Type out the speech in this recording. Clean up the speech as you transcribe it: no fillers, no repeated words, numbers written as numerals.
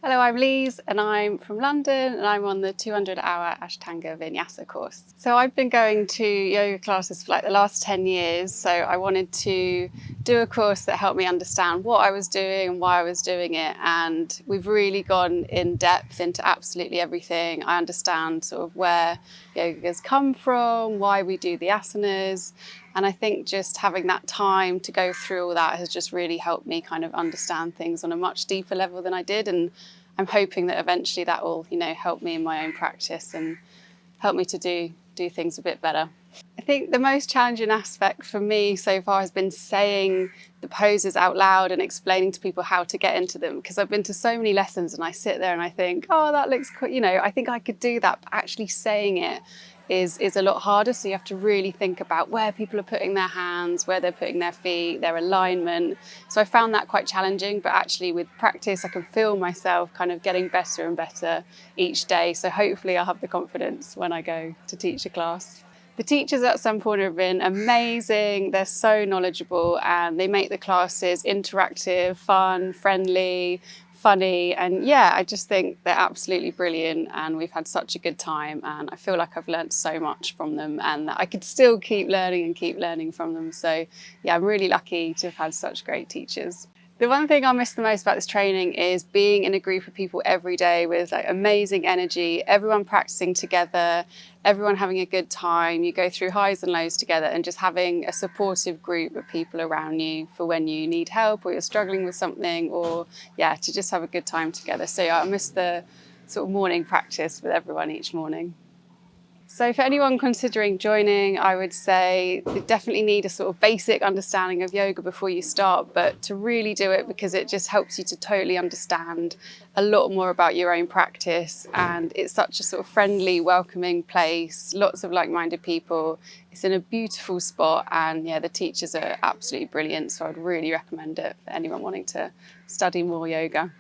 Hello, I'm Louise and I'm from London and I'm on the 200-hour Ashtanga Vinyasa course. So I've been going to yoga classes for like the last 10 years, so I wanted to do a course that helped me understand what I was doing and why I was doing it, and we've really gone in depth into absolutely everything. I understand sort of where yoga's come from, why we do the asanas, and I think just having that time to go through all that has just really helped me kind of understand things on a much deeper level than I did. And I'm hoping that eventually that will, help me in my own practice and help me to do things a bit better. I think the most challenging aspect for me so far has been saying the poses out loud and explaining to people how to get into them, because I've been to so many lessons and I sit there and I think, oh, that looks cool, I think I could do that, but actually saying it is a lot harder. So you have to really think about where people are putting their hands, where they're putting their feet, their alignment. So I found that quite challenging, but actually with practice I can feel myself kind of getting better and better each day. So hopefully I'll have the confidence when I go to teach a class. The teachers at Sampoorna have been amazing. They're so knowledgeable and they make the classes interactive, fun, friendly, funny, and yeah, I just think they're absolutely brilliant and we've had such a good time, and I feel like I've learned so much from them and that I could still keep learning from them. So yeah, I'm really lucky to have had such great teachers. The one thing I miss the most about this training is being in a group of people every day with like amazing energy, everyone practicing together, everyone having a good time. You go through highs and lows together, and just having a supportive group of people around you for when you need help or you're struggling with something, or yeah, to just have a good time together. So yeah, I miss the sort of morning practice with everyone each morning. So for anyone considering joining, I would say you definitely need a sort of basic understanding of yoga before you start, but to really do it, because it just helps you to totally understand a lot more about your own practice. And it's such a sort of friendly, welcoming place, lots of like-minded people. It's in a beautiful spot, and yeah, the teachers are absolutely brilliant. So I'd really recommend it for anyone wanting to study more yoga.